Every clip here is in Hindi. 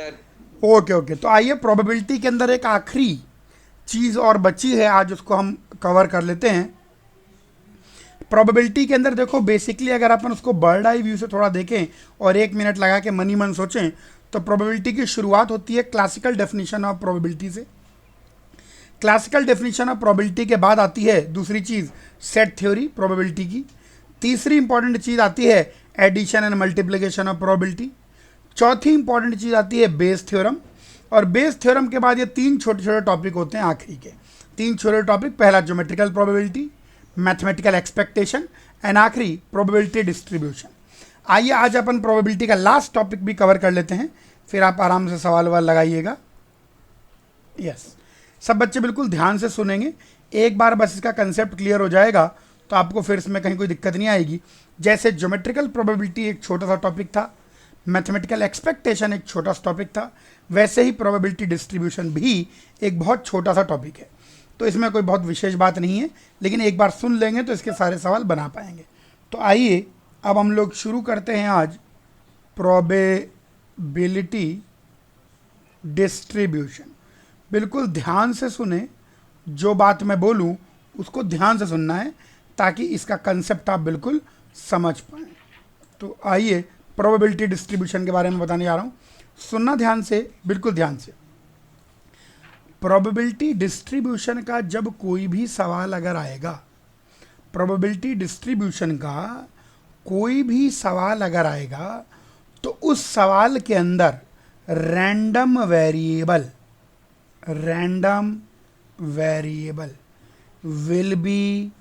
चैप्टर। ओके ओके, तो आइए प्रोबेबिलिटी के अंदर एक आखिरी चीज़ और बची है, आज उसको हम कवर कर लेते हैं। प्रोबेबिलिटी के अंदर देखो, बेसिकली अगर अपन उसको बर्ड आई व्यू से थोड़ा देखें और 1 मिनट लगा के मन ही मन सोचें, तो प्रोबेबिलिटी की शुरुआत होती है क्लासिकल डेफिनेशन ऑफ प्रोबेबिलिटी से। क्लासिकल डेफिनेशन ऑफ प्रोबेबिलिटी के बाद आती है दूसरी चीज़, सेट थ्योरी प्रोबेबिलिटी की। तीसरी इंपॉर्टेंट चीज़ आती है addition and multiplication of probability. चौथी इंपॉर्टेंट चीज़ आती है बेस थ्योरम। और बेस थ्योरम के बाद ये 3 छोटे छोटे टॉपिक होते हैं आखिरी के। 3 छोटे टॉपिक, पहला geometrical probability, mathematical expectation and आखिरी प्रोबेबिलिटी डिस्ट्रीब्यूशन। आइए आज अपन प्रोबेबिलिटी का लास्ट टॉपिक भी कवर कर लेते हैं, फिर आप आराम से सवाल वाल लगाइएगा। यस, सब बच्चे बिल्कुल ध्यान से सुनेंगे। एक बार बस इसका कंसेप्ट क्लियर हो जाएगा तो आपको फिर इसमें कहीं कोई दिक्कत नहीं आएगी। जैसे ज्योमेट्रिकल प्रोबेबिलिटी एक छोटा सा टॉपिक था, मैथमेटिकल एक्सपेक्टेशन एक छोटा सा टॉपिक था, वैसे ही प्रोबेबिलिटी डिस्ट्रीब्यूशन भी एक बहुत छोटा सा टॉपिक है। तो इसमें कोई बहुत विशेष बात नहीं है, लेकिन एक बार सुन लेंगे तो इसके सारे सवाल बना पाएंगे। तो आइए अब हम लोग शुरू करते हैं आज प्रोबेबिलिटी डिस्ट्रीब्यूशन। बिल्कुल ध्यान से सुने, जो बात मैं बोलूं उसको ध्यान से सुनना है ताकि इसका कंसेप्ट आप बिल्कुल समझ पाएँ। तो आइए प्रोबेबिलिटी डिस्ट्रीब्यूशन के बारे में बताने जा रहा हूँ, सुनना ध्यान से, बिल्कुल ध्यान से। प्रोबेबिलिटी डिस्ट्रीब्यूशन का जब कोई भी सवाल अगर आएगा, प्रोबेबिलिटी डिस्ट्रीब्यूशन का कोई भी सवाल अगर आएगा, तो उस सवाल के अंदर random variable will be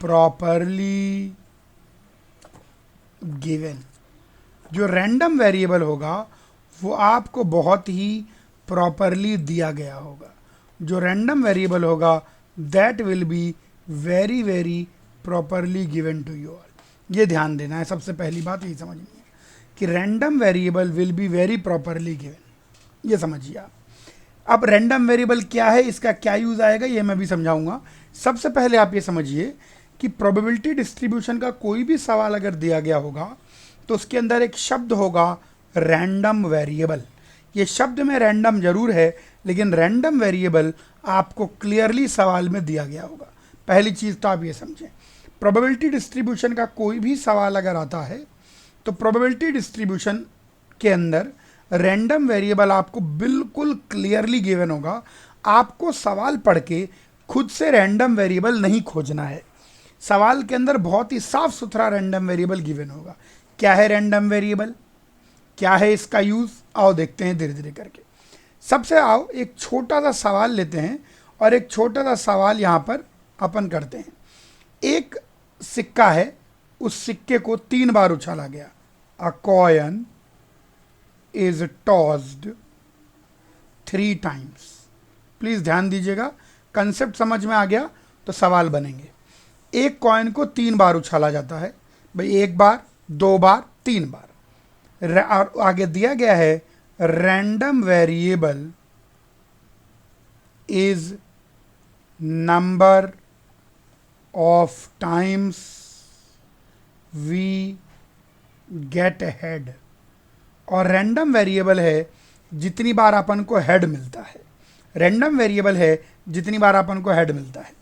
properly given. जो रैंडम वेरिएबल होगा वो आपको बहुत ही प्रॉपरली दिया गया होगा। जो रैंडम वेरिएबल होगा that will be very very properly given to you all. ये ध्यान देना है, सबसे पहली बात यही समझनी है कि random variable will be very properly given. ये समझिए आप। अब रैंडम वेरिएबल क्या है, इसका क्या यूज़ आएगा, ये मैं भी समझाऊंगा। सबसे पहले आप ये समझिए कि प्रोबेबिलिटी डिस्ट्रीब्यूशन का कोई भी सवाल अगर दिया गया होगा तो उसके अंदर एक शब्द होगा रैंडम वेरिएबल। ये शब्द में रैंडम जरूर है, लेकिन रैंडम वेरिएबल आपको क्लियरली सवाल में दिया गया होगा। पहली चीज़ तो आप ये समझें, प्रोबेबिलिटी डिस्ट्रीब्यूशन का कोई भी सवाल अगर आता है तो प्रोबेबिलिटी डिस्ट्रीब्यूशन के अंदर रैंडम वेरिएबल आपको बिल्कुल क्लियरली गिवन होगा। आपको सवाल पढ़ के खुद से रैंडम वेरिएबल नहीं खोजना है। सवाल के अंदर बहुत ही साफ सुथरा रैंडम वेरिएबल गिवन होगा। क्या है रैंडम वेरिएबल, क्या है इसका यूज़, आओ देखते हैं धीरे धीरे करके। सबसे आओ एक छोटा सा सवाल लेते हैं और एक छोटा सा सवाल यहाँ पर अपन करते हैं। एक सिक्का है, उस सिक्के को 3 बार उछाला गया। अ coin is tossed 3 times. Please ध्यान दीजिएगा, कंसेप्ट समझ में आ गया तो सवाल बनेंगे। एक कॉइन को 3 बार उछाला जाता है, भाई 1 बार, 2 बार, 3 बार। और आगे दिया गया है random variable is number of times we get head. और रैंडम वेरिएबल है जितनी बार अपन को हेड मिलता है। रैंडम वेरिएबल है जितनी बार अपन को हेड मिलता है।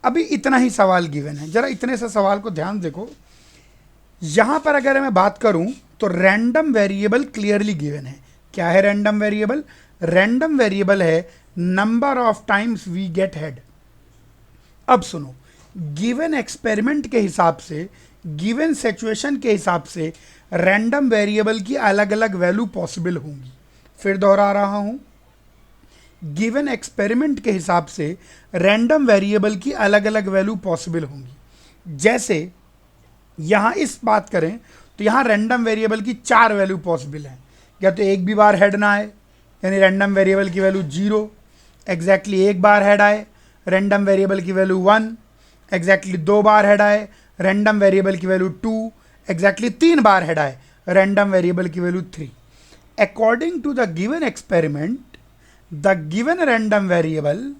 अभी इतना ही सवाल गिवन है, जरा इतने से सवाल को ध्यान देखो। यहां पर अगर मैं बात करूं तो रैंडम वेरिएबल क्लियरली गिवन है। क्या है रैंडम वेरिएबल? रैंडम वेरिएबल है number of times we get head. अब सुनो, गिवन एक्सपेरिमेंट के हिसाब से, गिवन सिचुएशन के हिसाब से रैंडम वेरिएबल की अलग अलग वैल्यू पॉसिबल होंगी। फिर दोहरा रहा हूं, गिवन एक्सपेरिमेंट के हिसाब से रैंडम वेरिएबल की अलग अलग वैल्यू पॉसिबल होंगी। जैसे यहां इस बात करें तो यहां रैंडम वेरिएबल की 4 वैल्यू पॉसिबल हैं। या तो एक भी बार हेड ना आए, यानी रैंडम वेरिएबल की वैल्यू 0, एग्जैक्टली 1 बार हेड आए, रैंडम वेरिएबल की वैल्यू 1, एग्जैक्टली 2 बार हेड आए, रैंडम वेरिएबल की वैल्यू 2, एग्जैक्टली 3 बार हेड आए, रैंडम वेरिएबल की value 3। According to the given experiment, the given random variable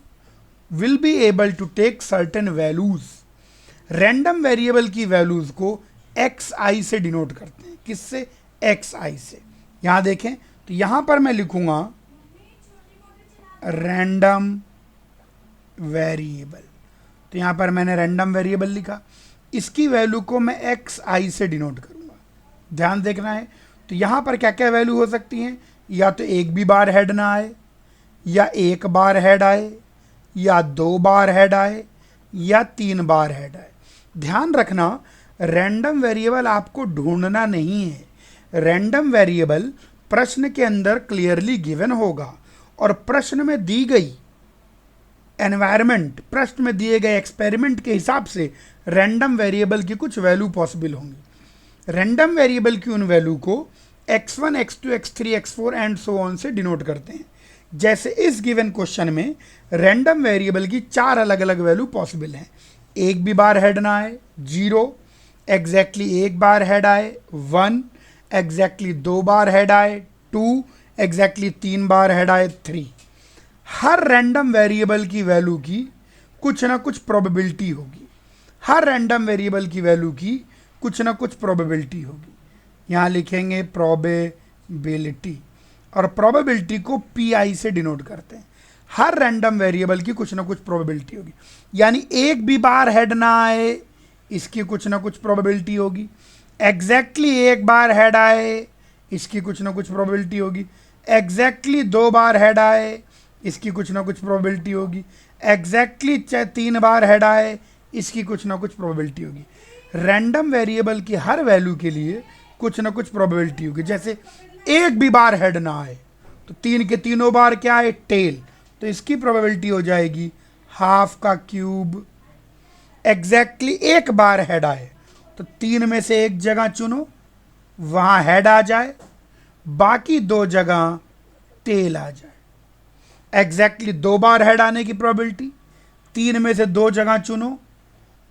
will be able to take certain values। Random variable की वैल्यूज को xi से डिनोट करते हैं। किससे? xi से। यहां देखें तो यहां पर मैं लिखूंगा रैंडम वेरिएबल। तो यहां पर मैंने रैंडम वेरिएबल लिखा, इसकी वैल्यू को मैं एक्स आई से डिनोट करूंगा। ध्यान देखना है, तो यहां पर क्या क्या वैल्यू हो सकती हैं, या तो एक भी बार हेड ना आए, या एक बार हेड आए, या दो बार हेड आए, या तीन बार हेड आए। ध्यान रखना, रैंडम वेरिएबल आपको ढूंढना नहीं है। रैंडम वेरिएबल प्रश्न के अंदर क्लियरली गिवन होगा और प्रश्न में दी गई एनवायरमेंट, प्रश्न में दिए गए एक्सपेरिमेंट के हिसाब से रैंडम वेरिएबल की कुछ वैल्यू पॉसिबल होंगी। रैंडम वेरिएबल की उन वैल्यू को x1, x2, x3, x4 and so on से डिनोट करते हैं। जैसे इस गिवन क्वेश्चन में रैंडम वेरिएबल की चार अलग अलग वैल्यू पॉसिबल हैं। एक भी बार हेड ना आए 0, एग्जैक्टली एक बार हेड आए 1, एग्जैक्टली दो बार हेड आए 2, एग्जैक्टली तीन बार हेड आए 3। हर रैंडम वेरिएबल की वैल्यू की कुछ ना कुछ प्रोबेबिलिटी होगी। हर रैंडम वेरिएबल की वैल्यू की कुछ ना कुछ प्रोबेबिलिटी होगी। यहाँ लिखेंगे प्रोबेबिलिटी, और प्रोबेबिलिटी को पी आई से डिनोट करते हैं। हर रैंडम वेरिएबल की कुछ ना कुछ प्रोबेबिलिटी होगी, यानी एक भी बार हेड ना आए इसकी कुछ ना कुछ प्रोबेबिलिटी होगी, एग्जैक्टली एक बार हेड आए इसकी कुछ ना कुछ प्रोबेबिलिटी होगी, एग्जैक्टली दो बार हेड आए इसकी कुछ ना कुछ प्रोबेबिलिटी होगी, एग्जैक्टली तीन बार हेड आए इसकी कुछ ना कुछ प्रोबेबिलिटी होगी। रैंडम वेरिएबल की हर वैल्यू के लिए कुछ ना कुछ प्रोबेबिलिटी होगी। जैसे एक भी बार हेड ना आए तो तीन के तीनों बार क्या है, टेल, तो इसकी प्रोबेबिलिटी हो जाएगी हाफ का क्यूब। एग्जैक्टली एक बार हेड आए तो तीन में से एक जगह चुनो, वहां हेड आ जाए, बाकी दो जगह टेल आ जाए। एग्जैक्टली दो बार हेड आने की प्रोबेबिलिटी, तीन में से दो जगह चुनो,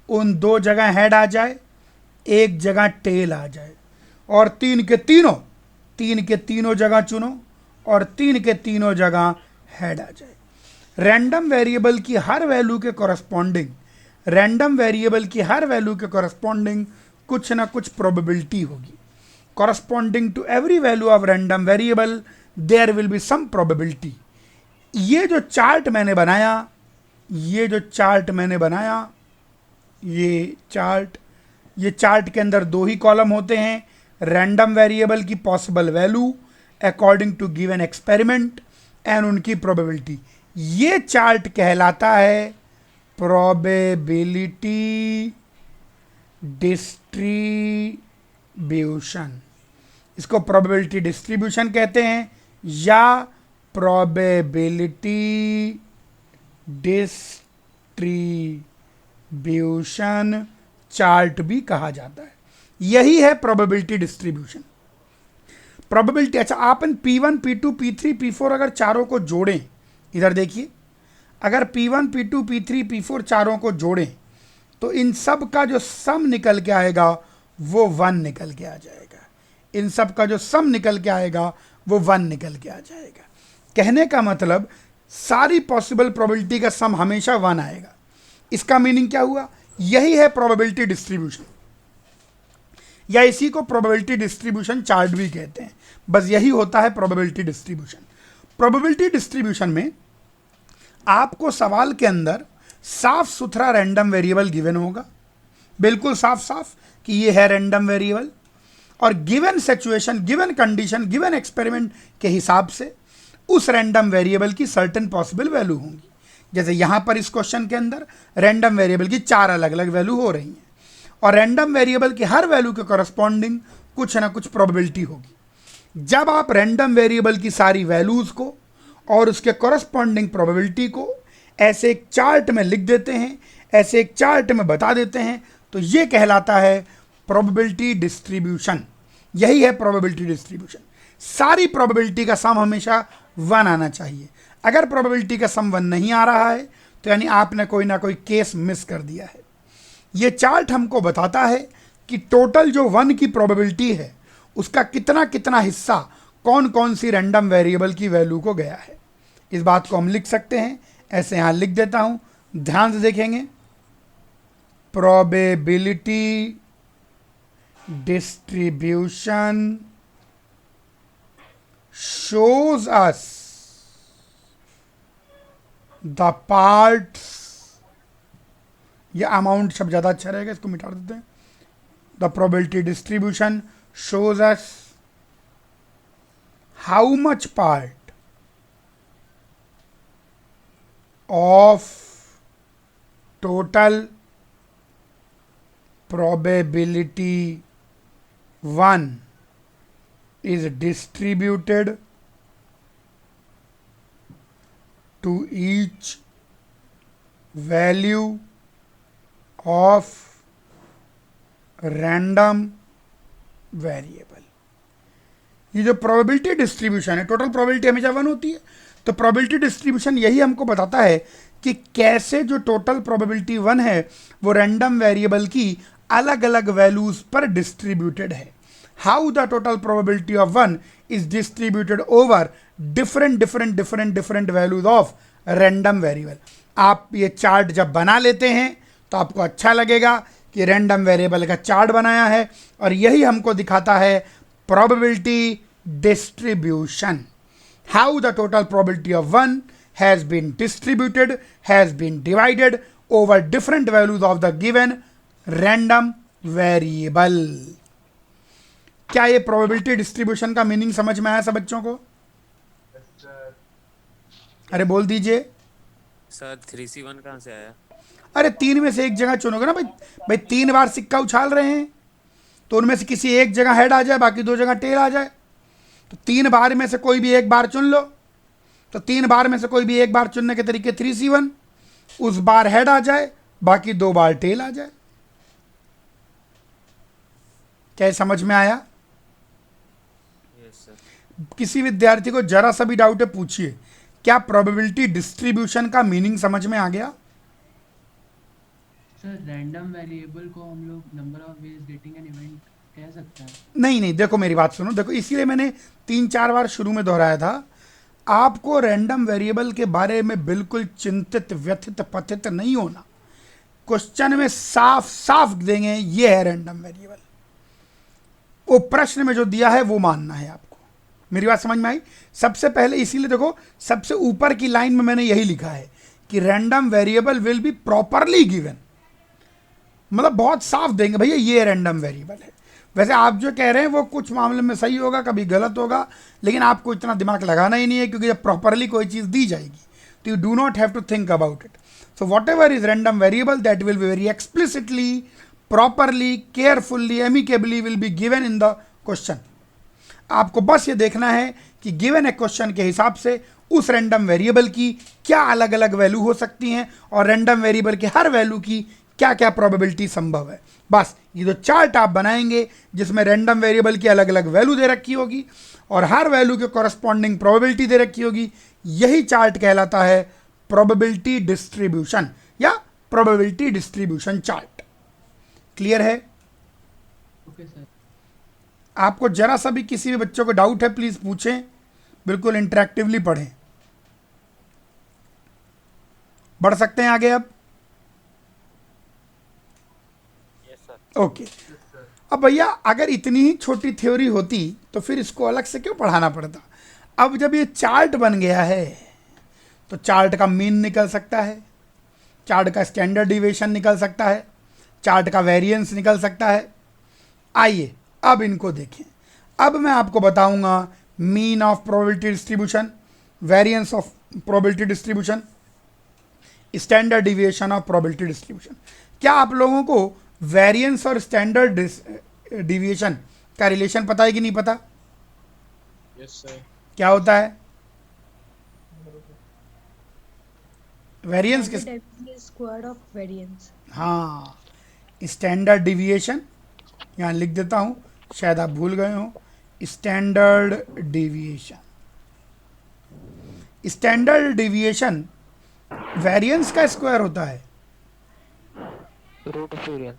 उन दो जगह हेड आ जाए, एक जगह टेल आ जाए। और तीन के तीनों जगह चुनो और तीन के तीनों जगह हेड आ जाए। रैंडम वेरिएबल की हर वैल्यू के कॉरस्पॉन्डिंग, रैंडम वेरिएबल की हर वैल्यू के कॉरस्पॉन्डिंग कुछ ना कुछ प्रोबेबिलिटी होगी। Corresponding to every value of random variable there will be some probability. ये जो चार्ट मैंने बनाया, ये चार्ट के अंदर दो ही कॉलम होते हैं, रैंडम वेरिएबल की possible value according to given experiment and उनकी प्रोबेबिलिटी। ये चार्ट कहलाता है प्रोबेबिलिटी डिस्ट्रीब्यूशन। इसको प्रोबेबिलिटी डिस्ट्रीब्यूशन कहते हैं या प्रोबेबिलिटी डिस्ट्रीब्यूशन चार्ट भी कहा जाता है। यही है प्रोबेबिलिटी डिस्ट्रीब्यूशन। प्रोबेबिलिटी, अच्छा आपन P1, P2, P3, P4 अगर चारों को जोड़ें, इधर देखिए, अगर P1, P2, P3, P4 चारों को जोड़ें तो इन सब का जो सम निकल के आएगा वो 1 निकल के आ जाएगा। इन सब का जो सम निकल के आएगा वो 1 निकल के आ जाएगा। कहने का मतलब सारी पॉसिबल प्रोबेबिलिटी का सम हमेशा 1 आएगा। इसका मीनिंग क्या हुआ, यही है प्रोबेबिलिटी डिस्ट्रीब्यूशन, या इसी को प्रोबेबिलिटी डिस्ट्रीब्यूशन चार्ट भी कहते हैं। बस यही होता है प्रोबेबिलिटी डिस्ट्रीब्यूशन। प्रोबेबिलिटी डिस्ट्रीब्यूशन में आपको सवाल के अंदर साफ सुथरा रैंडम वेरिएबल गिवन होगा, बिल्कुल साफ साफ कि ये है रैंडम वेरिएबल, और given situation, given condition, given experiment के हिसाब से उस रैंडम वेरिएबल की सर्टेन पॉसिबल वैल्यू होंगी। जैसे यहां पर इस क्वेश्चन के अंदर रैंडम वेरिएबल की चार अलग अलग वैल्यू हो रही हैं, और रैंडम वेरिएबल की हर वैल्यू के कॉरस्पॉन्डिंग कुछ ना कुछ प्रोबेबिलिटी होगी। जब आप रैंडम वेरिएबल की सारी वैल्यूज को और उसके कॉरस्पॉन्डिंग प्रोबेबिलिटी को ऐसे एक चार्ट में लिख देते हैं, ऐसे एक चार्ट में बता देते हैं, तो ये कहलाता है प्रोबेबिलिटी डिस्ट्रीब्यूशन। यही है प्रोबेबिलिटी डिस्ट्रीब्यूशन। सारी प्रोबेबिलिटी का सम हमेशा 1 आना चाहिए। अगर प्रोबेबिलिटी का सम 1 नहीं आ रहा है तो यानी आपने कोई ना कोई केस मिस कर दिया है। ये चार्ट हमको बताता है कि टोटल जो 1 की प्रोबेबिलिटी है उसका कितना कितना हिस्सा कौन कौन सी रैंडम वेरिएबल की वैल्यू को गया है। इस बात को हम लिख सकते हैं, ऐसे यहां लिख देता हूं, ध्यान से देखेंगे। Probability distribution shows us the parts, ये अमाउंट शब्द ज्यादा अच्छा रहेगा, इसको मिटा देते हैं. The probability distribution shows us how much part of total probability 1 is distributed to each value of random variable. ये जो प्रोबेबिलिटी डिस्ट्रीब्यूशन है, टोटल प्रोबेबिलिटी हमेशा 1 होती है, तो प्रोबेबिलिटी डिस्ट्रीब्यूशन यही हमको बताता है कि कैसे जो टोटल प्रोबेबिलिटी 1 है वो रैंडम वेरिएबल की अलग अलग वैल्यूज पर डिस्ट्रीब्यूटेड है. How the total probability of 1 is distributed over different values of random variable. आप ये चार्ट जब बना लेते हैं तो आपको अच्छा लगेगा कि रैंडम वेरिएबल का चार्ट बनाया है, और यही हमको दिखाता है probability distribution. How the total probability of 1 has been distributed, has been divided over different values of the given random variable. क्या ये प्रोबेबिलिटी डिस्ट्रीब्यूशन का मीनिंग समझ में आया सब बच्चों को? अरे बोल दीजिए सर. 3C1 कहाँ से आया? अरे 3 में से एक जगह चुनोगे ना भाई. भाई 3 बार सिक्का उछाल रहे हैं तो उनमें से किसी एक जगह हेड आ जाए, बाकी 2 जगह टेल आ जाए. तो 3 बार में से कोई भी एक बार चुन लो. तो 3 बार में से कोई भी एक बार चुनने के तरीके 3C1, उस बार हेड आ जाए, बाकी 2 बार टेल आ जाए. क्या ये समझ में आया? Yes sir. किसी विद्यार्थी को जरा सा भी डाउट है पूछिए. क्या प्रोबेबिलिटी डिस्ट्रीब्यूशन का मीनिंग समझ में आ गया? सर रैंडम वेरिएबल को हम लोग number of ways getting an event कह सकते हैं? नहीं, देखो मेरी बात सुनो. देखो इसीलिए मैंने 3-4 बार शुरू में दोहराया था. आपको रैंडम वेरिएबल के बारे में बिल्कुल चिंतित, व्यथित, पतित नहीं होना. क्वेश्चन में साफ साफ देंगे ये है रैंडम वेरिएबल. वो प्रश्न में जो दिया है वो मानना है आपको. मेरी बात समझ में आई? सबसे पहले इसीलिए देखो सबसे ऊपर की लाइन में मैंने यही लिखा है कि random variable will be properly given. मतलब बहुत साफ देंगे भैया ये रैंडम वेरिएबल है. वैसे आप जो कह रहे हैं वो कुछ मामले में सही होगा, कभी गलत होगा, लेकिन आपको इतना दिमाग लगाना ही नहीं है, क्योंकि जब प्रॉपरली कोई चीज़ दी जाएगी तो you do not have to think about it. So what is random variable that will be very explicitly, properly, carefully, amicably will be given in the question. आपको बस ये देखना है कि गिवन ए क्वेश्चन के हिसाब से उस रैंडम वेरिएबल की क्या अलग अलग वैल्यू हो सकती हैं और रैंडम वेरिएबल के हर वैल्यू की क्या क्या प्रोबेबिलिटी संभव है. बस ये जो चार्ट आप बनाएंगे जिसमें रैंडम वेरिएबल की अलग अलग वैल्यू दे रखी होगी और हर वैल्यू के कॉरस्पॉन्डिंग प्रोबेबिलिटी दे रखी होगी, यही चार्ट कहलाता है प्रोबेबिलिटी डिस्ट्रीब्यूशन या प्रोबेबिलिटी डिस्ट्रीब्यूशन चार्ट. क्लियर है? Okay sir. आपको जरा सा भी किसी भी बच्चों को डाउट है प्लीज पूछें, बिल्कुल इंटरेक्टिवली पढ़ें. बढ़ सकते हैं आगे अब? ओके. अब भैया अगर इतनी ही छोटी थ्योरी होती तो फिर इसको अलग से क्यों पढ़ाना पड़ता. अब जब ये चार्ट बन गया है तो चार्ट का मीन निकल सकता है, चार्ट का स्टैंडर्ड डिविएशन निकल सकता है, चार्ट का वेरिएंस निकल सकता है. आइए अब इनको देखें. अब मैं आपको बताऊंगा mean of probability distribution, variance of probability distribution, standard deviation of probability distribution. क्या आप लोगों को वेरिएंस और स्टैंडर्ड डिविएशन का रिलेशन पता है कि नहीं पता? Yes sir. क्या होता है वेरिएंस? किस स्क्वायर ऑफ वेरिएंस. हाँ, स्टैंडर्ड डिविएशन यहाँ लिख देता हूँ, शायद आप भूल गए हो. Standard deviation, standard deviation variance का स्क्वायर होता है. Root of variance.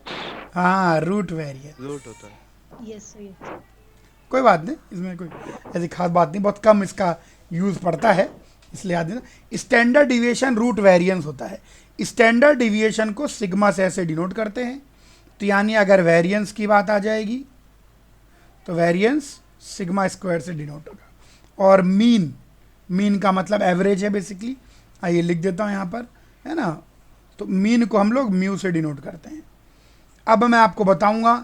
हाँ, रूट वेरिएंस. रूट होता है. Yes sir. कोई बात नहीं, इसमें कोई ऐसी खास बात नहीं, बहुत कम इसका यूज़ पड़ता है, इसलिए याद देना. स्टैंडर्ड डिविएशन रूट वेरिएंस होता है. स्टैंडर्ड डिविएशन को सिग्मा से ऐसे डिनोट करते हैं. तो यानी अगर वेरिएंस की बात आ जाएगी तो वेरिएंस सिग्मा स्क्वायर से डिनोट होगा और मीन, मीन का मतलब एवरेज है बेसिकली। आइए लिख देता हूँ यहाँ पर, है ना। तो मीन को हम लोग म्यू से डिनोट करते हैं। अब मैं आपको बताऊंगा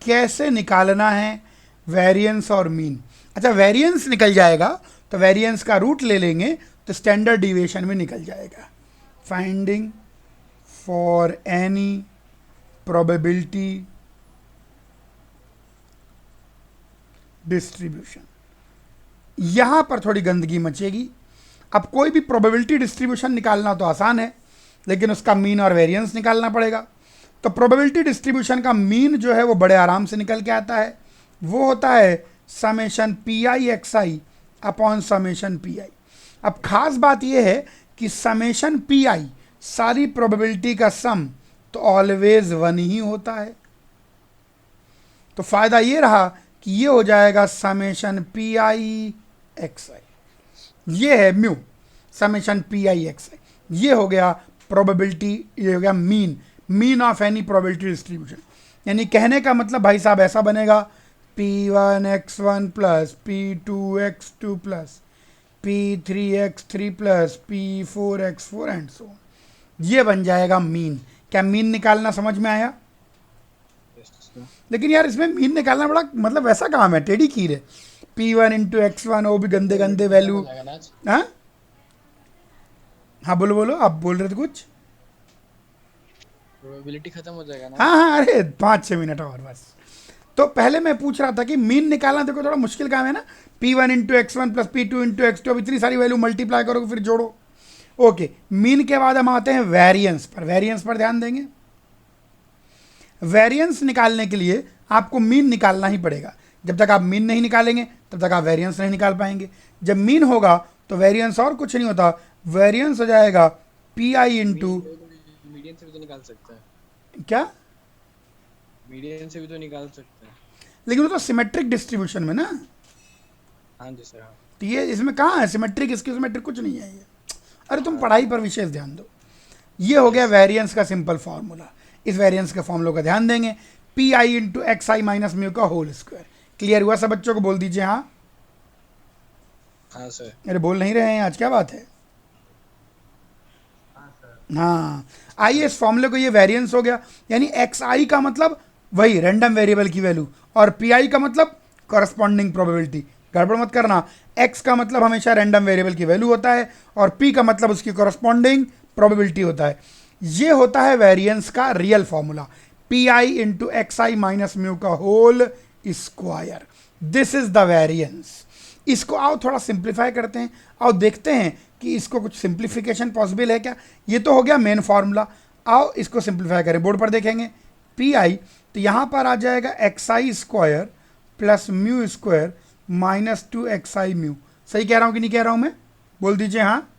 कैसे निकालना है वेरिएंस और मीन। अच्छा, वेरिएंस निकल जाएगा तो वेरिएंस का रूट ले लेंगे तो स्टैंडर्ड डिविएशन में निकल जाएगा। Finding for any probability distribution, यहां पर थोड़ी गंदगी मचेगी। अब कोई भी प्रोबेबिलिटी डिस्ट्रीब्यूशन निकालना तो आसान है, लेकिन उसका मीन और वेरिएंस निकालना पड़ेगा। तो प्रोबेबिलिटी डिस्ट्रीब्यूशन का मीन जो है वो बड़े आराम से निकल के आता है, वो होता है summation p i x I upon summation p आई। अब खास बात यह है कि समेशन पी आई सारी प्रोबेबिलिटी का सम तो ऑलवेज 1 ही होता है। तो फायदा ये रहा कि ये हो जाएगा summation p i x i, ये है mu summation p i x i, ये हो गया प्रोबेबिलिटी, ये हो गया mean, mean of any probability distribution. यानी कहने का मतलब भाई साहब ऐसा बनेगा P1x1 plus P2x2 plus P3x3 plus P4x4 and so on, ये बन जाएगा मीन। क्या मीन निकालना समझ में आया? Yes, sir. लेकिन यार इसमें मीन निकालना बड़ा मतलब वैसा काम है, टेढ़ी खीर है। P1 इंटू x1, वो भी गंदे गंदे वैल्यू। हो जाएगा ना आज? हाँ हाँ, बोलो बोलो, आप बोल रहे थे कुछ। प्रोबेबिलिटी खत्म हो जाएगा ना? हाँ हाँ, अरे 5-6 मिनट और बस। तो पहले मैं पूछ रहा था कि मीन निकालना देखो थोड़ा मुश्किल काम है ना। P1 into x one plus P2 into x two, अब इतनी सारी वैल्यू मल्टीप्लाई करोगे फिर जोड़ो। ओके, मीन के बाद हम आते हैं वेरिएंस पर। वेरिएंस पर ध्यान देंगे। वेरिएंस निकालने के लिए आपको मीन निकालना ही पड़ेगा। जब तक आप मीन नहीं निकालेंगे तब तक आप वेरिएंस नहीं निकाल पाएंगे। जब मीन होगा तो वेरिएंस और कुछ नहीं होता, वेरिएंस हो जाएगा पी आई इंटू, मीडियन से भी तो निकाल सकते हैं। क्या, मीडियन से भी तो निकाल सकते हैं। लेकिन वो तो सिमेट्रिक डिस्ट्रीब्यूशन में ना। हाँ जी सर, हाँ। तो ये इसमें कहाँ है सिमेट्रिक, इसकी सिमेट्रिक कुछ नहीं है ये। अरे तुम पढ़ाई पर विशेष ध्यान दो। ये हो गया वेरिएंस का सिंपल फार्मूला। इस वेरिएंस के फॉर्मूला का ध्यान देंगे, P i into x i minus mu का होल स्क्वायर। क्लियर हुआ सब बच्चों को? बोल दीजिए हाँ। हाँ सर। अरे बोल नहीं रहे हैं आज, क्या बात है? हाँ, आइए इस फॉर्मूले को, ये वेरिएंस हो गया। यानी एक्स आई का मतलब वही रैंडम वेरिएबल की वैल्यू, और पी आई का मतलब कॉरस्पॉन्डिंग प्रोबेबिलिटी। गड़बड़ मत करना, एक्स का मतलब हमेशा रैंडम वेरिएबल की वैल्यू होता है और पी का मतलब उसकी कॉरस्पॉन्डिंग प्रोबेबिलिटी होता है। ये होता है वेरिएंस का real formula, p i into x i minus mu का whole square. This is the variance. इसको आओ थोड़ा सिंप्लीफाई करते हैं, आओ देखते हैं कि इसको कुछ सिंप्लीफिकेशन पॉसिबल है क्या। ये तो हो गया मेन फार्मूला, आओ इसको सिंप्लीफाई करें। बोर्ड पर देखेंगे पी आई, तो यहाँ पर आ जाएगा x i square plus mu square minus 2 x i mu. सही कह रहा हूँ कि नहीं कह रहा हूँ मैं? बोल दीजिए हाँ।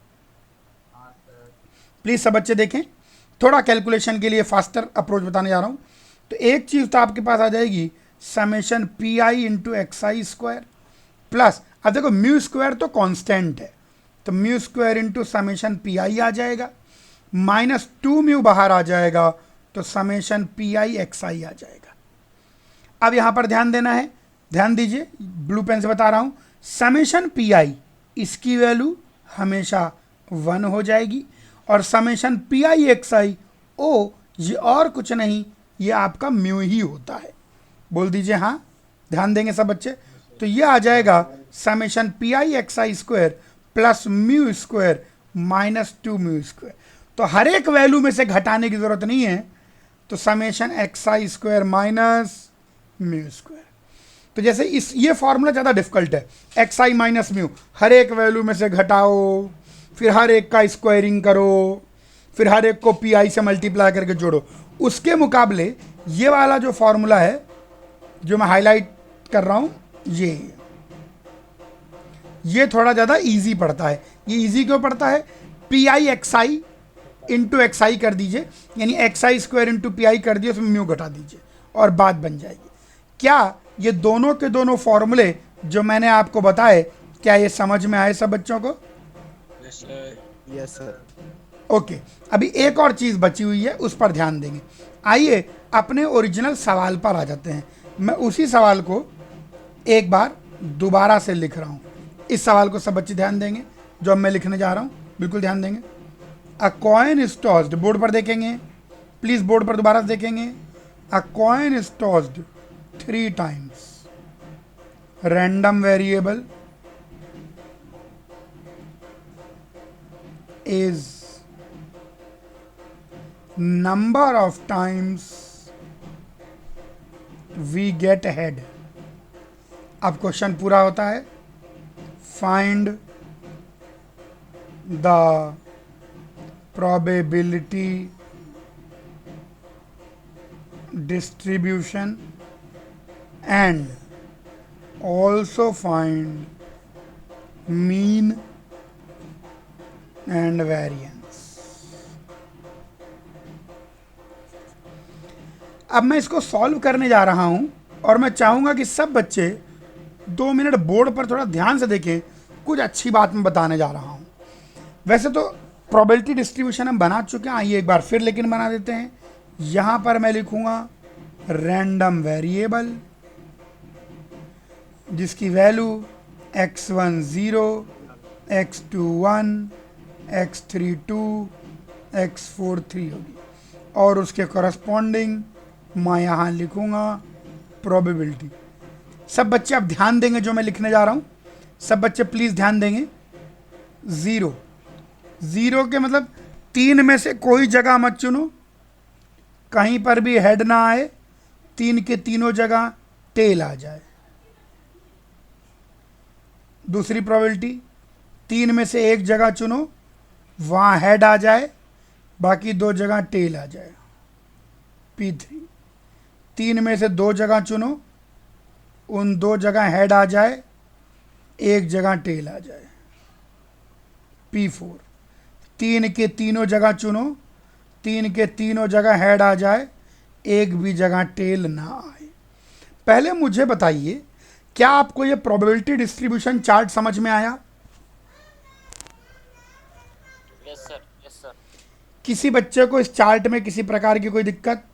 प्लीज़ सब बच्चे देखें, थोड़ा कैलकुलेशन के लिए फास्टर अप्रोच बताने जा रहा हूँ। तो एक चीज़ तो आपके पास आ जाएगी summation p i into x i square plus, अब देखो म्यू स्क्वायर तो कांस्टेंट है, तो mu square into summation p i आ जाएगा, माइनस 2 म्यू बाहर आ जाएगा, तो summation p i x i आ जाएगा। अब यहाँ पर ध्यान देना है, ध्यान दीजिए, ब्लू पेन से बता रहा हूँ। समेशन पी आई इसकी वैल्यू हमेशा 1 हो जाएगी, और समेशन पी आई एक्स आई ओ ये और कुछ नहीं, ये आपका म्यू ही होता है। बोल दीजिए हाँ, ध्यान देंगे सब बच्चे। तो ये आ जाएगा summation p i x i square plus mu square minus 2 mu square. तो हर एक वैल्यू में से घटाने की जरूरत नहीं है, तो summation x i square minus mu square. तो जैसे इस ये फॉर्मूला ज़्यादा डिफिकल्ट है, एक्स आई माइनस म्यू, हर एक वैल्यू में से घटाओ, फिर हर एक का स्क्वायरिंग करो, फिर हर एक को पी आई से मल्टीप्लाई करके जोड़ो। उसके मुकाबले ये वाला जो फॉर्मूला है जो मैं हाईलाइट कर रहा हूँ, ये थोड़ा ज़्यादा इजी पड़ता है। ये इजी क्यों पड़ता है? P i x i into x i कर दीजिए, यानी x i square into p i कर दिए, उसमें म्यू घटा दीजिए और बात बन जाएगी। क्या ये दोनों के दोनों फॉर्मूले जो मैंने आपको बताए, क्या ये समझ में आए सब बच्चों को? Yes sir. Yes sir. Okay, अभी एक और चीज़ बची हुई है, उस पर ध्यान देंगे। आइए अपने ओरिजिनल सवाल पर आ जाते हैं। मैं उसी सवाल को एक बार दोबारा से लिख रहा हूँ। इस सवाल को सब बच्चे ध्यान देंगे जो अब मैं लिखने जा रहा हूं, बिल्कुल ध्यान देंगे। अ कॉइन इज टॉस्ड, बोर्ड पर देखेंगे प्लीज, बोर्ड पर दोबारा से देखेंगे। अ coin is tossed 3 times, random variable is number of times we get ahead। अब क्वेश्चन पूरा होता है, find the probability distribution and also find mean and variance। अब मैं इसको सॉल्व करने जा रहा हूं और मैं चाहूंगा कि सब बच्चे 2 मिनट बोर्ड पर थोड़ा ध्यान से देखें, कुछ अच्छी बात मैं बताने जा रहा हूं। वैसे तो प्रोबेबिलिटी डिस्ट्रीब्यूशन हम बना चुके हैं, आइए एक बार फिर लेकिन बना देते हैं। यहां पर मैं लिखूंगा रैंडम वेरिएबल जिसकी value x1 0, x2 1, x3 2, x4 3 होगी और उसके कॉरस्पॉन्डिंग मैं यहाँ लिखूंगा प्रोबेबिलिटी। सब बच्चे अब ध्यान देंगे जो मैं लिखने जा रहा हूँ, सब बच्चे प्लीज़ ध्यान देंगे। 0 0 के मतलब 3 में से कोई जगह मत चुनो, कहीं पर भी हेड ना आए, 3 के तीनों जगह टेल आ जाए। दूसरी प्रोबेबिलिटी 3 में से एक जगह चुनो, वहाँ हेड आ जाए, बाकी 2 जगह टेल आ जाए। P3 3 में से 2 जगह चुनो, उन 2 जगह हेड आ जाए, एक जगह टेल आ जाए। P4 3 के तीनों जगह चुनो, 3 के तीनों जगह हेड आ जाए, एक भी जगह टेल ना आए। पहले मुझे बताइए, क्या आपको ये प्रोबेबिलिटी डिस्ट्रीब्यूशन चार्ट समझ में आया? Yes sir, yes sir. किसी बच्चे को इस चार्ट में किसी प्रकार की कोई दिक्कत?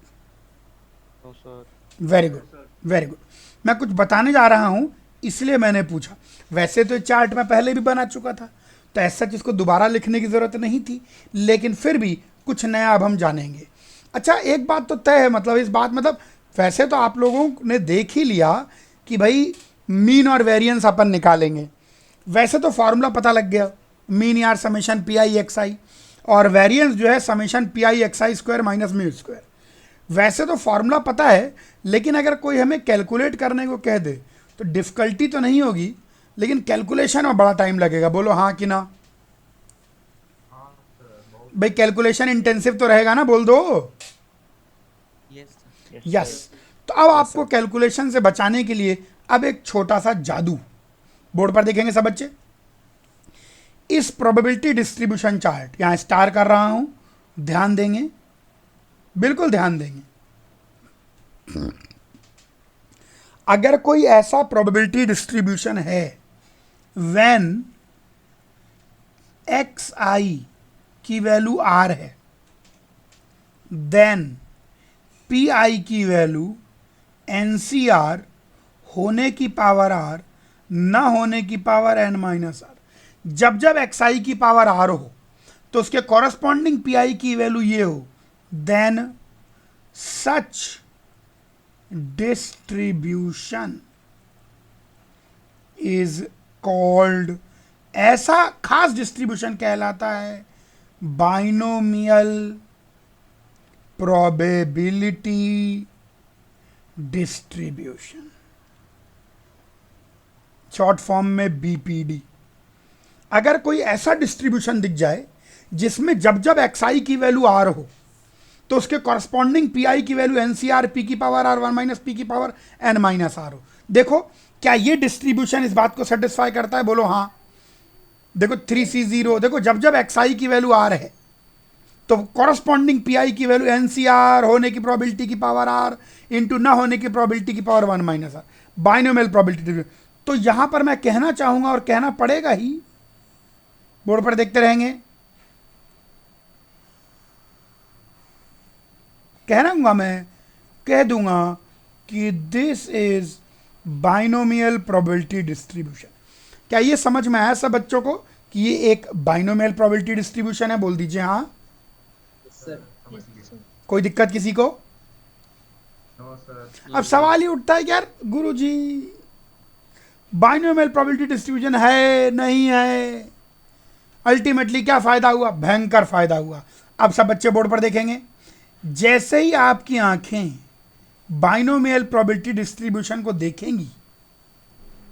No sir. Very good, very good. मैं कुछ बताने जा रहा हूं इसलिए मैंने पूछा। वैसे तो चार्ट में पहले भी बना चुका था, तो ऐसा इसको दोबारा लिखने की जरूरत नहीं थी, लेकिन फिर भी कुछ नया अब हम जानेंगे। अच्छा, एक बात तो तय है, मतलब इस बात मतलब वैसे तो आप लोगों ने देख ही लिया कि भाई मीन और वेरिएंस अपन निकालेंगे। वैसे तो फॉर्मूला पता लग गया, मीन यार समेशन पी आई एक्स आई, और वेरिएंस जो है summation p i x i square minus mu square. वैसे तो फॉर्मूला पता है, लेकिन अगर कोई हमें कैलकुलेट करने को कह दे तो डिफ़िकल्टी तो नहीं होगी, लेकिन कैलकुलेशन में बड़ा टाइम लगेगा। बोलो हाँ कि ना? भाई कैलकुलेशन इंटेंसिव तो रहेगा ना, बोल दो यस। तो अब आपको कैलकुलेशन से बचाने के लिए अब एक छोटा सा जादू, बोर्ड पर देखेंगे सब बच्चे। इस प्रोबेबिलिटी डिस्ट्रीब्यूशन चार्ट यहां स्टार कर रहा हूं, ध्यान देंगे, बिल्कुल ध्यान देंगे। अगर कोई ऐसा प्रोबेबिलिटी डिस्ट्रीब्यूशन है व्हेन एक्स आई की वैल्यू आर है, देन पी आई की वैल्यू एन सी आर होने की पावर आर, न होने की पावर एन माइनस आर। जब जब एक्स आई की पावर आर हो तो उसके कॉरस्पॉन्डिंग पी आई की वैल्यू ये हो, then such distribution is called, ऐसा खास डिस्ट्रीब्यूशन कहलाता है binomial probability distribution, short form में बीपीडी। अगर कोई ऐसा डिस्ट्रीब्यूशन दिख जाए जिसमें जब जब एक्स आई की वैल्यू आर हो तो उसके कॉरस्पॉन्डिंग पी आई की value n c r p की पावर आर 1 माइनस पी की पावर एन माइनस आर हो। देखो क्या ये डिस्ट्रीब्यूशन इस बात को सेटिस्फाई करता है? बोलो हाँ। देखो 3C0, देखो जब जब एक्स आई की वैल्यू आर है तो कॉरस्पॉन्डिंग पी आई की वैल्यू एन सी आर होने की प्रोबेबिलिटी की पावर आर इंटू ना होने की प्रोबेबिलिटी की power 1 minus r, binomial probability. तो यहां पर मैं कहना चाहूंगा और कहना पड़ेगा ही, बोर्ड पर देखते रहेंगे, कहूंगा मैं, कह दूंगा कि this is binomial probability distribution. क्या ये समझ में आया सब बच्चों को कि ये एक बाइनोमियल प्रोबेबिलिटी डिस्ट्रीब्यूशन है? बोल दीजिए हाँ। Yes, sir. कोई दिक्कत किसी को? अब सवाल ही उठता है कि यार गुरुजी बाइनोमियल प्रोबेबिलिटी डिस्ट्रीब्यूशन है नहीं है, अल्टीमेटली क्या फायदा हुआ? भयंकर फायदा हुआ। अब सब बच्चे बोर्ड पर देखेंगे, जैसे ही आपकी आंखें बाइनोमियल प्रोबेबिलिटी डिस्ट्रीब्यूशन को देखेंगी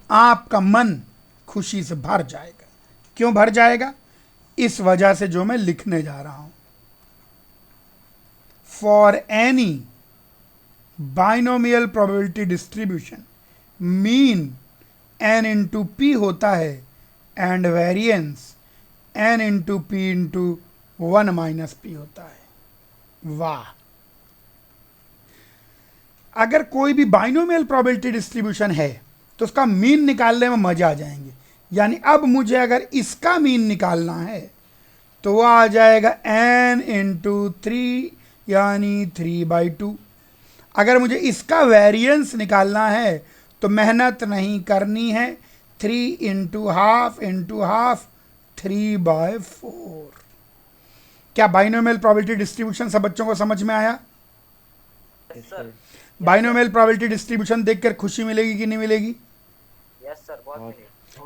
आपका मन खुशी से भर जाएगा। क्यों भर जाएगा? इस वजह से जो मैं लिखने जा रहा हूं। For any binomial probability distribution mean n into P होता है and variance n into p into 1 minus P होता है। वाह! अगर कोई भी बाइनोमियल प्रोबेबिलिटी डिस्ट्रीब्यूशन है तो उसका मीन निकालने में मजा आ जाएंगे। यानी अब मुझे अगर इसका मीन निकालना है तो वो आ जाएगा n इंटू 3 यानी 3/2। अगर मुझे इसका वेरिएंस निकालना है तो मेहनत नहीं करनी है, 3 इंटू हाफ 3/4। क्या बाइनोमियल प्रोबेबिलिटी डिस्ट्रीब्यूशन सब बच्चों को समझ में आया? Yes sir. Binomial probability distribution देखकर खुशी मिलेगी कि नहीं मिलेगी? यस सर, बहुत मिली।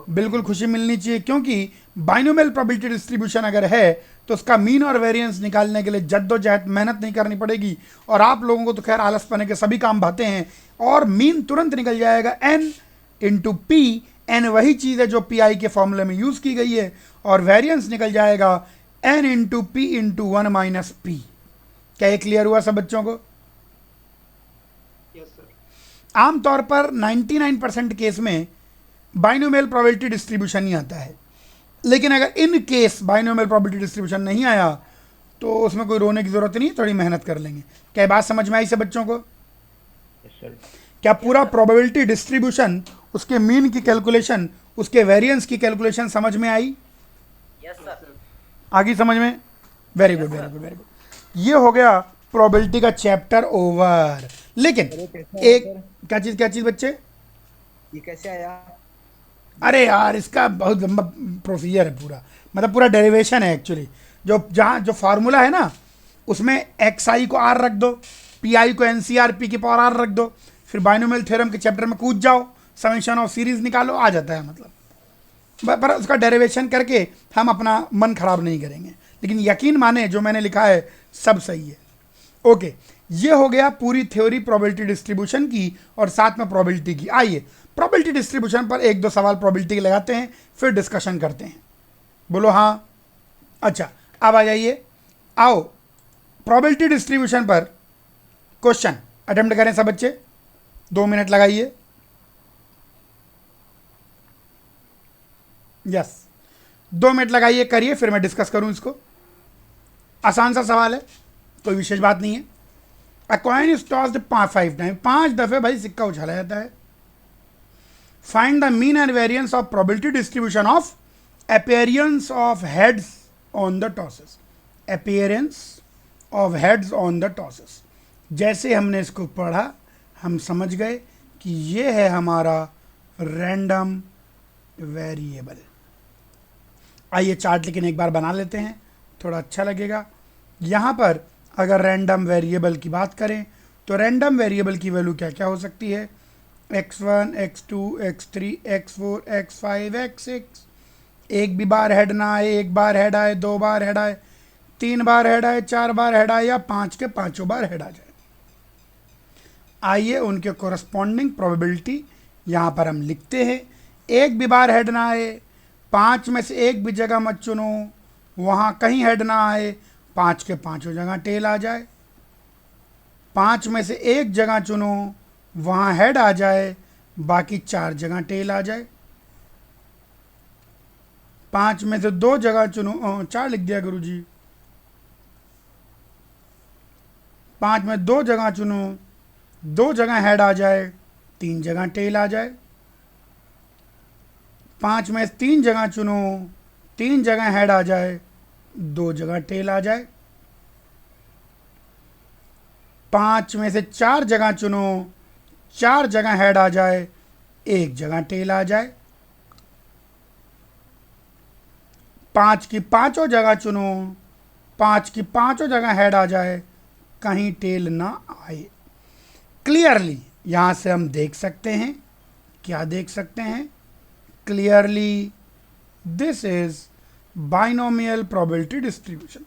बिल्कुल खुशी मिलनी चाहिए, क्योंकि बाइनोमियल प्रोबेबिलिटी डिस्ट्रीब्यूशन अगर है तो उसका मीन और वेरिएंस निकालने के लिए जद्दोजहद मेहनत नहीं करनी पड़ेगी। और आप लोगों को तो खैर आलस पने के सभी काम भाते हैं और मीन तुरंत निकल जाएगा n इंटू पी। एन वही चीज़ है जो पी आई के फॉर्मूले में यूज़ की गई है और वेरिएंस निकल जाएगा n into p into 1 minus P. क्या ये क्लियर हुआ सब बच्चों को? आमतौर पर 99% केस में बाइनोमियल प्रोबेबिलिटी डिस्ट्रीब्यूशन ही आता है, लेकिन अगर in case binomial probability distribution नहीं आया तो उसमें कोई रोने की जरूरत नहीं, थोड़ी मेहनत कर लेंगे। क्या ये बात समझ में आई सब बच्चों को? क्या पूरा प्रोबेबिलिटी डिस्ट्रीब्यूशन, उसके मीन की कैलकुलेशन, उसके वेरिएंस की कैलकुलेशन समझ में आई? Yes sir. आगे समझ में? Very good very good very good. ये हो गया प्रोबेबिलिटी का चैप्टर ओवर। लेकिन एक क्या चीज बच्चे? ये कैसे आया? अरे यार इसका बहुत लंबा प्रोसीजर है पूरा, मतलब पूरा डेरिवेशन है एक्चुअली। जो फार्मूला है ना उसमें एक्स आई को आर रख दो, पी आई को एन सी आर पी की पावर आर रख दो, फिर बाइनोमियल थ्योरम के चैप्टर में कूद जाओ, समेशन ऑफ सीरीज निकालो, आ जाता है। मतलब पर उसका डेरिवेशन करके हम अपना मन खराब नहीं करेंगे, लेकिन यकीन माने जो मैंने लिखा है सब सही है। ओके, ये हो गया पूरी थ्योरी प्रोबेबिलिटी डिस्ट्रीब्यूशन की और साथ में प्रोबेबिलिटी की। आइए प्रोबेबिलिटी डिस्ट्रीब्यूशन पर एक दो सवाल प्रोबेबिलिटी के लगाते हैं, फिर डिस्कशन करते हैं। बोलो हाँ। अच्छा, अब आ जाइए, आओ प्रोबेबिलिटी डिस्ट्रीब्यूशन पर क्वेश्चन अटेम्प्ट करें सब बच्चे। 2 मिनट लगाइए। यस, 2 मिनट लगाइए, करिए, फिर मैं डिस्कस करूं इसको। आसान सा सवाल है, कोई विशेष बात नहीं है। अ कॉइन इज टॉस्ड 5 टाइम, 5 दफे भाई सिक्का उछाला जाता है। Find the mean and variance of probability distribution of appearance of heads on the tosses. Appearance of heads on the tosses. जैसे हमने इसको पढ़ा हम समझ गए कि ये है हमारा रैंडम वेरिएबल। आइए चार्ट लेकिन एक बार बना लेते हैं, थोड़ा अच्छा लगेगा। यहाँ पर अगर रैंडम वेरिएबल की बात करें तो रैंडम वेरिएबल की वैल्यू क्या क्या हो सकती है? x1, x2, x3, x4, x5, x6। एक भी बार हेड ना आए, एक बार हेड आए, 2 बार हेड आए, 3 बार हेड आए, 4 बार हेड आए या 5 के 5 बार हेड आ जाए। आइए उनके कोरस्पॉन्डिंग प्रोबेबिलिटी यहाँ पर हम लिखते हैं। एक भी बार हेड ना आए, 5 में से एक भी जगह मत चुनो, वहाँ कहीं हेड ना आए, 5 के 5 जगह टेल आ जाए। 5 में से एक जगह चुनो, वहाँ हेड आ जाए, बाकी 4 जगह टेल आ जाए। 5 में से 2 जगह चुनो, 4 लिख दिया गुरुजी। 5 में 2 जगह चुनो, 2 जगह हेड आ जाए, 3 जगह टेल आ जाए। 5 में 3 जगह चुनो, 3 जगह हेड आ जाए, 2 जगह टेल आ जाए। 5 में से 4 जगह चुनो, 4 जगह हेड आ जाए, 1 जगह टेल आ जाए। 5 की पांचों जगह चुनो, 5 की पांचों जगह हेड आ जाए, कहीं टेल ना आए। क्लियरली यहां से हम देख सकते हैं, क्या देख सकते हैं? Clearly this is binomial probability distribution.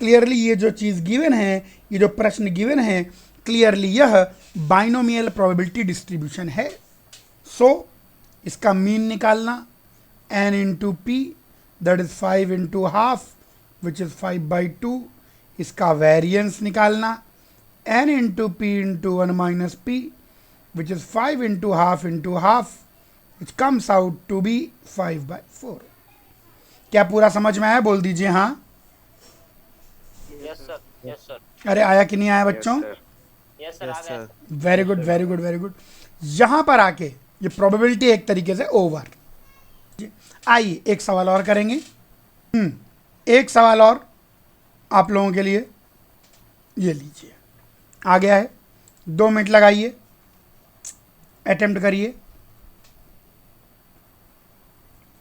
Clearly ये जो चीज़ गिवन है, ये जो प्रश्न गिवन है, क्लियरली यह बाइनोमियल प्रोबेबिलिटी डिस्ट्रीब्यूशन है। सो इसका मीन निकालना, n into p that is 5 into half which is 5/2। इसका वेरियंस निकालना, n into p into 1 minus p which is 5 into half which comes out to be 5/4। क्या पूरा समझ में आया? बोल दीजिए हाँ। यस सर, यस सर, अरे आया कि नहीं आया बच्चों? यस सर, आ गया। Very good very good very good. यहां पर आके ये प्रोबेबिलिटी एक तरीके से ओवर। आइए एक सवाल और करेंगे। एक सवाल और आप लोगों के लिए, ये लीजिए, आ गया है। 2 मिनट लगाइए, अटेम्प्ट करिए।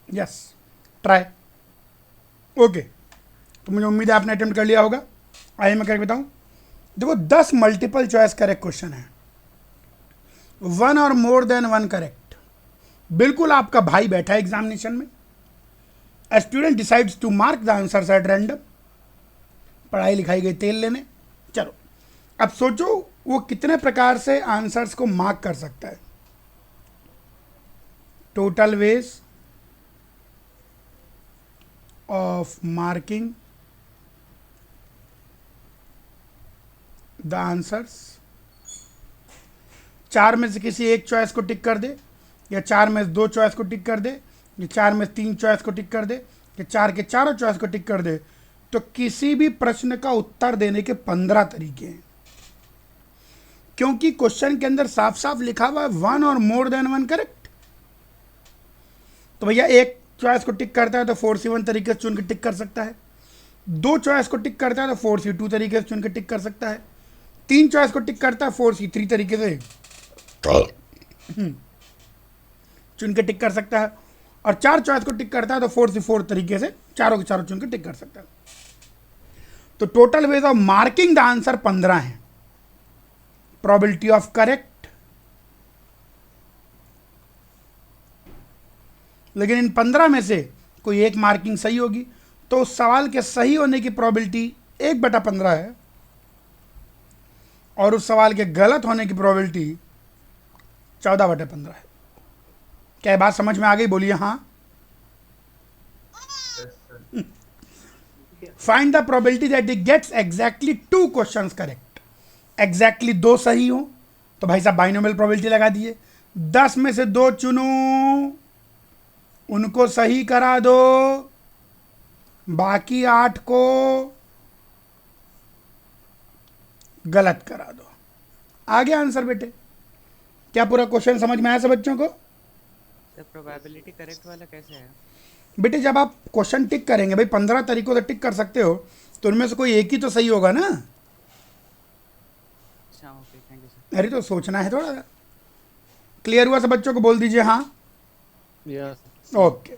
Yes, try. ओके, तो मुझे उम्मीद है आपने अटेम्प्ट कर लिया होगा। आइए मैं करके बताऊं। देखो 10 मल्टीपल चॉइस करेक्ट क्वेश्चन है, 1 और मोर देन 1 करेक्ट। बिल्कुल आपका भाई बैठा है एग्जामिनेशन में। A student decides to mark the answers at random। पढ़ाई लिखाई गई तेल लेने। चलो अब सोचो वो कितने प्रकार से आंसर्स को मार्क कर सकता है। Total ways of marking the answers. 4 में से किसी एक चॉइस को टिक कर दे, या 4 में से 2 चॉइस को टिक कर दे, या 4 में से 3 चॉइस को टिक कर दे, या 4 के चारों चॉइस को टिक कर दे, तो किसी भी प्रश्न का उत्तर देने के 15 तरीके हैं। क्योंकि क्वेश्चन के अंदर साफ साफ लिखा हुआ है 1 और मोर देन 1 करेक्ट। तो भैया एक चॉइस को टिक करता है तो 4C1 तरीके से चुन के टिक कर सकता है। 2 चॉइस को टिक करता है तो 4C2 तरीके से चुन के टिक कर सकता है। 3 चॉइस को टिक करता है 4C3 तरीके से चुन के टिक कर सकता है। और 4 चॉइस को टिक करता है तो 4C4 तरीके से चारों के चारों चुन के टिक कर सकता है। तो total ways of marking the answer 15 है। प्रोबेबिलिटी ऑफ करेक्ट, लेकिन इन 15 में से कोई एक मार्किंग सही होगी तो उस सवाल के सही होने की प्रोबेबिलिटी 1/15 है, और उस सवाल के गलत होने की प्रोबेबिलिटी 14/15 है। क्या ये बात समझ में आ गई? बोलिए हाँ। Find the probability that it gets exactly 2 questions correct. Exactly 2 सही हो तो भाई साहब बाइनोमियल प्रोबेबिलिटी लगा दिए। 10 में से 2 चुनो, उनको सही करा दो, बाकी 8 को गलत करा दो। आ गया आंसर बेटे। क्या पूरा क्वेश्चन समझ में आया सब बच्चों को? सर प्रोबेबिलिटी करेक्ट वाला कैसे है? बेटे जब आप क्वेश्चन टिक करेंगे, भाई 15 तरीकों से टिक कर सकते हो, तो उनमें से कोई एक ही तो सही होगा ना। अच्छा ओके, थैंक यू सर। अरे तो सोचना है थोड़ा। क्लियर हुआ सब बच्चों को? बोल दीजिए हाँ। यस। ओके।